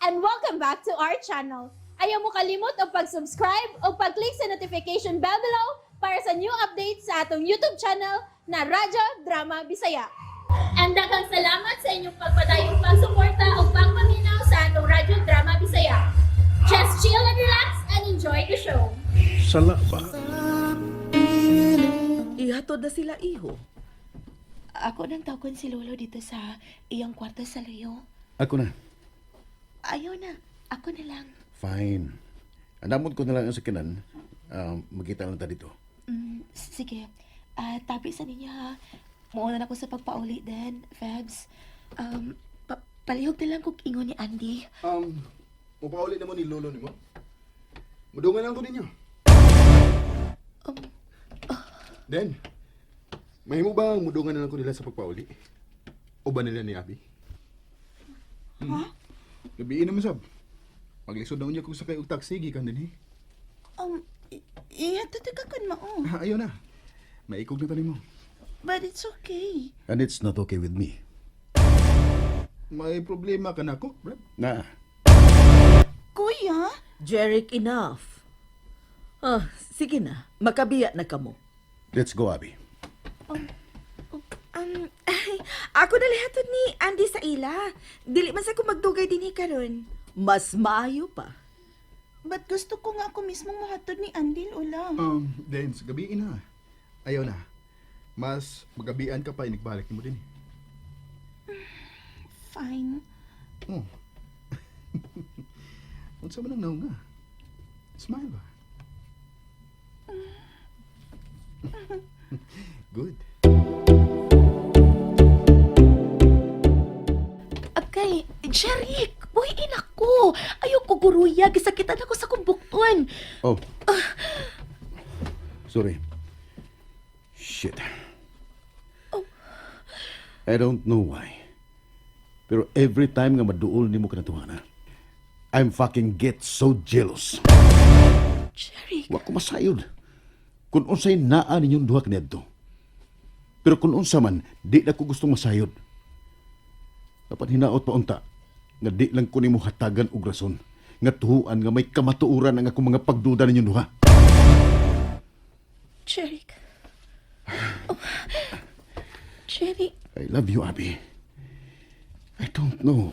and welcome back to our channel. Ayaw mo kalimot o pag-subscribe o pag-click sa notification bell below para sa new updates sa atong YouTube channel na Radyo Drama Bisaya. And daghang salamat sa inyong pagpadayong pagsuporta o pagpaminaw sa atong Radyo Drama Bisaya. Just chill and relax and enjoy the show. Sala ba? Ihatod na sila, iho. Ako nang tawgon si Lolo dito sa iyang kwarto sa layo. Ako na. Ayaw na. Ako na lang. Fine. Andamon ko na lang ang sakinan. Magkita lang ta dito. Sige. Tabi sa ninyo ha. Mauna na ako sa pagpauli din, Febs. Palihog na lang kung ingon ni Andy. Mapauli naman ni Lolo ni mo. Mudungan lang ko ninyo. Den, mahimo ba mudungan na lang ko nila sa pagpauli? O ba nila ni Abby? Ha? Gabiin naman sab. Paglisod na niya kung sakay og taxi, gikan din eh. Ihatod ka kun mao. Ayaw na. Maikog na tanin mo. But it's okay. And it's not okay with me. May problema ka na ako, Brad. Na. Kuya? Jeric, enough. Sige na. Makabiya na kamo. Let's go, Abby. Ako na lihatod ni Andy sa ila. Dili man sa ko magdugay din karon. Mas maayo pa. But gusto ko nga ako mismo mahatod ni Andy, Lola. Den, sa gabiin na. Ayaw na. Mas magabian ka pa, inigbalik mo din. Fine. Oh. Unsa man ang naong nga? Smile ba? Good. Okay, Jeric, buhiin ako. Ayoko guruya, gisakitan ako sa kumbukton. Oh. Sorry. Shit. I don't know why. Pero every time nga maduol ni mo kanatuhana, I'm fucking get so jealous. Jeric, Wa ko masayod. Kung unsay naa ninyong duha kaniadto. Pero kung unsa man, di na ko gustong masayod. Dapat hinaot pa unta nga di lang ko nimo hatagan og rason nga tuhuan nga may kamatuoran ang akong mga pagduda ninyong duha. Jeric. Jeric, I love you, Abby. I don't know.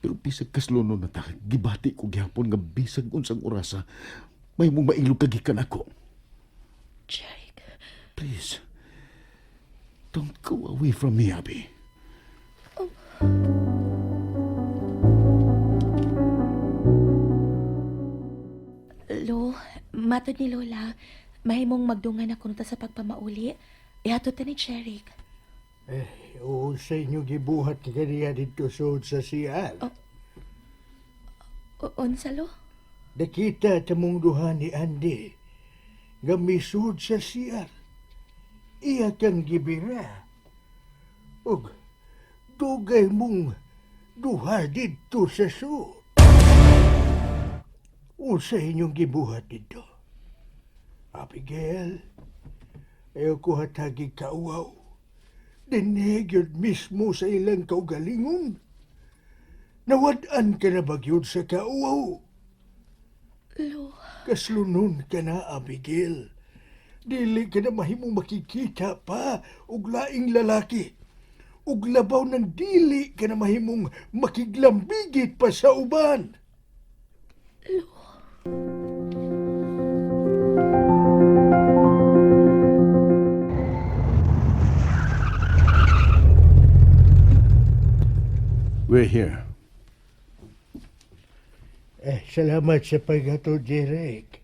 Pero bisag kaslono na ta, gibati ko gihapon nga bisag unsang orasa, may mong mailog kagikan ako. Jeric. Please, don't go away from me, Abby. Lo, matod ni Lola, mahimong magdungan ako nito sa pagpamauli. Ihatod ta ni Jeric. Oo, sa inyo gibuhat ni kaniya dito suod sa CR. Unsa, Lo? Nakita tamong duha ni Andy nga misud sa CR. Iya kang gibira. Ug dugay mong duha dito sa suod. Unsa inyong gibuhat dito? Abigail, ayaw ko hatagi kauaw. Dinig yun mismo sa ilang kaugalingon. Nawad-an ka na bagyod sa kauaw. Lo, Kaslunon ka na, Abigail. Dili ka na mahimong makikita pa og laing lalaki. Ug labaw ng dili ka na mahimong makiglambigit pa sa uban. We're here. Salamat sa paghatod, Jeric.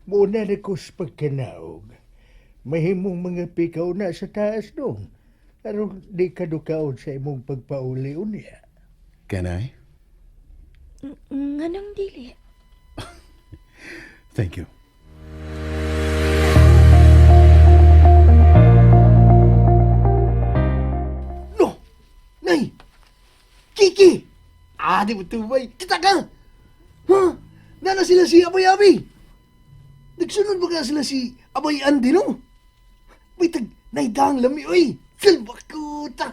Muna na ko sa pagkanaog. Mahimong mga pikaw na sa taas dong. Aron di ka dukaon sa imong pagpauli unya. Can I? nganong dili? Thank you. No! Nay! Kiki! Di mo tubay. Kita ka! Ha? Nana sila si Abay Abi! Nagsunod ba ka sila si Abay Andy, no? Bitag, naidang lami, oy! Silbakuta!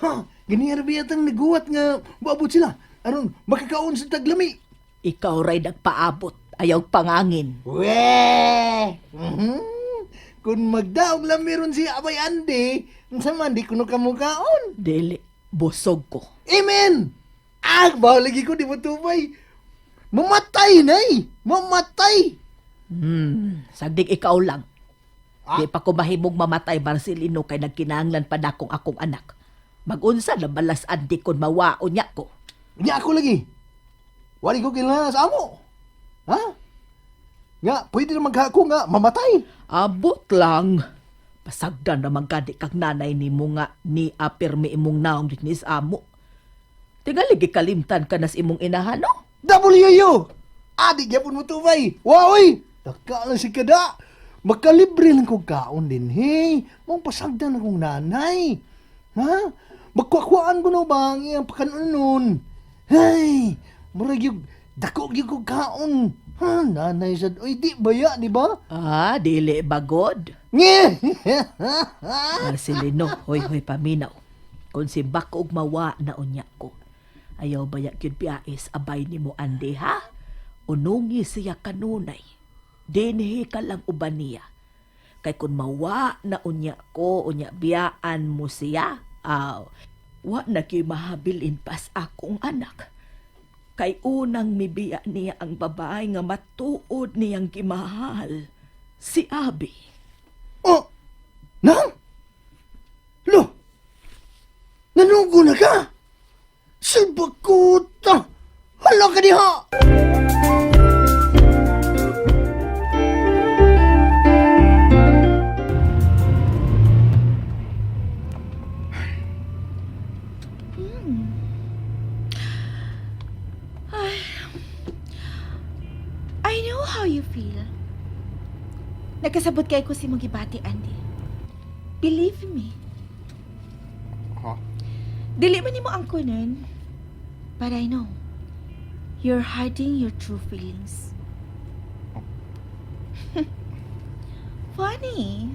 Ha? Ganyan na ba yatang naguwat nga maabot sila? Aron, makakaon sa taglami. Ikaw ray nagpaabot, ayaw pangangin. Weh! Kung magdaog lang meron si Abay Andi, sama di kuno kamukaon. Dili, busog ko. Amen! Bawa lagi ko di mo tubay. Mamatay, nay! Mamatay! Sagdik ikaw lang. Ah? Di pa ko mahimong mamatay, Marcelino, kay nagkinahanglan pa dakong akong anak. Magunsa na balasan di kon mawaon niya ko. Nya ako lagi. Wali ko kailangan sa amo. Ha? Nga, pwede na maghako nga, mamatay. Abot lang. Pasagdan naman gadi kag nanay ni mo nga ni apirmi imong naong ni sa amo. Tingaligi kalimtan ka nas imong inahano. WU! Adi gyapon mo tubay. Waoy! Taka lang si kada. Makalibre lang kong kaon din, hey. Mong pasagdan akong nanay. Ha? Magkwakwaan ko na ba ang iyang pakanunon? Hey! Murag yung dako yung kong kaon. Ha? Nanay sad. Oy, di baya, di ba? Ah, dili bagod. Nye! Marcelino, hoy paminaw. Kung si bako og mawa na unya ko. Ayaw baya gyud piais abay nimo ande ha? Unungi siya kanunay. Dinhi ka lang uban niya. Kay kung mawa na unya ko, unya biyaan mo siya, wa na kay mahabilin pas akong anak. Kay unang mibiya niya ang babae nga matuod niyang gimahal, si Abi. Oh! Nang? Lo! Nanugo na ka? Silbakuta! Hala ka diha! I know how you feel. Nagkasabot kay ko si mong gibati, Andy. Believe me. Ha? Dili man nimo ang kunon. But I know. You're hiding your true feelings. Funny.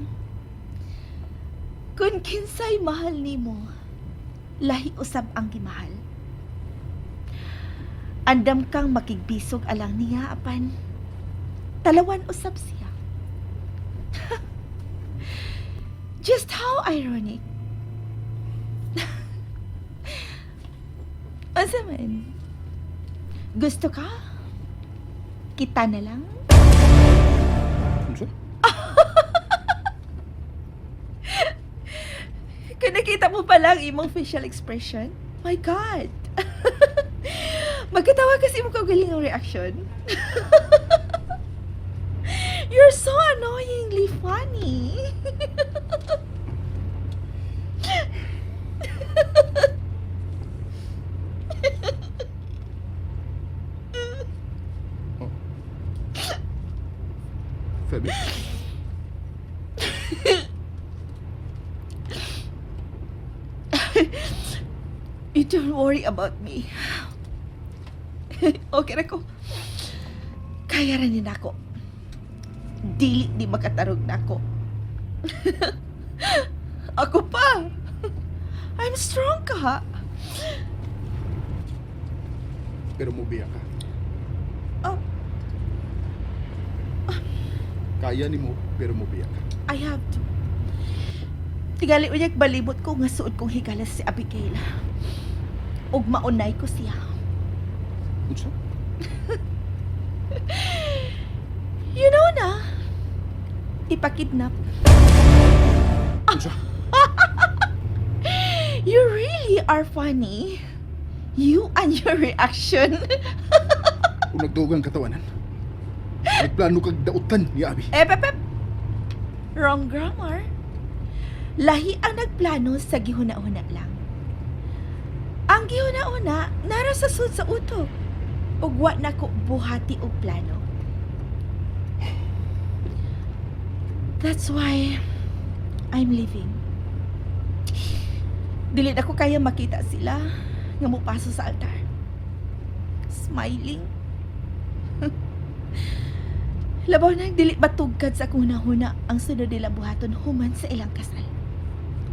Kung kinsay mahal nimo, lahi usab ang gimahal. Andam kang makigbisog alang niya apan talawan usab siya. Just how ironic. Asa man? Gusto ka? Kita na lang? Unsa? Kung nakita mo pa lang imong facial expression, my God! Magkatawa kasi mo kagaling ang reaction. You're so annoyingly funny. Feby? You don't worry about me. Okay na ko. Kaya rin ako. Dili di makatarog na ako. Ako pa. I'm strong ka. Pero mubiya ka. Oh, Kaya ni mo, pero mubiya ka. I have to. Tigali unyag balibot ko nga suod kong higala si Abigail. Ug maunay ko siya. Unsa? You know na. Ipakidnap. Unsa? You really are funny. You and your reaction. Kung nagdugang katawanan, nagplano kag dautan ni Abi. Pep. Wrong grammar. Lahi ang nagplano sa gihuna-una lang. Ang gihuna-una, nara sa sud sa utok. Ug wa na ko buhati og plano. That's why I'm leaving. Dili na ko kaya makita sila nga mopaso sa altar. Smiling. Labaw na dili batugkad sa kuna-huna ang sunod nila buhaton human sa ilang kasal.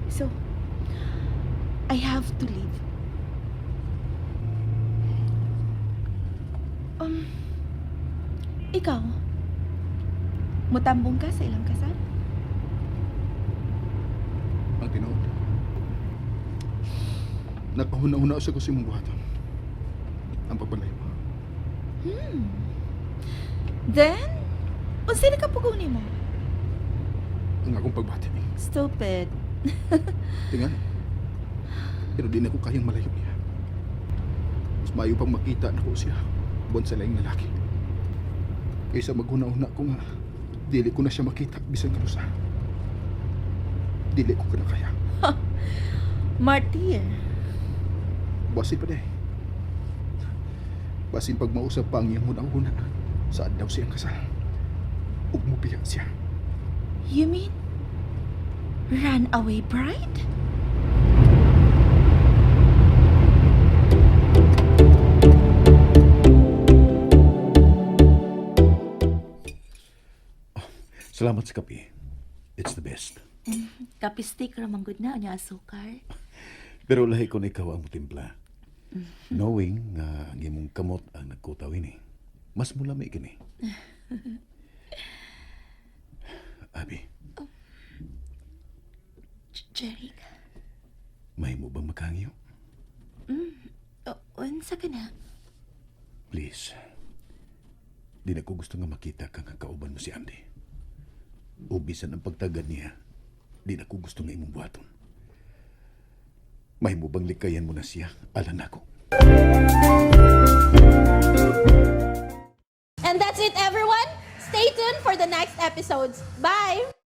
So, I have to leave. Ikaw, mutambong ka sa ilang kasal? Ang tinuod. Nagpahuna-huna sa ko si mong buhaton. Ang pagpalayo mo. Then, unsa na kapugong nimo? Ang akong pagbati. Stupid. Tingan. Pero di na ko kayang malayo niya. Mas mayo pang makita na ko siya. Buwan sa laing lalaki. Kaysa maghuna-huna ko nga, dili ko na siya makita bisan kanusa. Dili ko ka na kaya. Martyr. Basin pa day. Basin pag mausap pa ang iyang hunang-huna, saan daw siyang kasal. Ug mubiyak siya. You mean runaway bride? Salamat sa kape. It's the best. Kapistik ramang good na niya asukar. Pero lahi ko na ikaw ang mutimpla. Knowing nga ang imong kamot ang nagkutaw ini. Mas mulami kini. Abi, Jeric, may mo bang makangyo? unsa ka na? Please. Di na ko gusto nga makita kang kauban mo si Andy. Ubisan ang pagtagad niya. Di na ko gusto nga imong buhaton. May mo bang likayan mo na siya? Alan ako. And that's it, everyone. Stay tuned for the next episodes. Bye!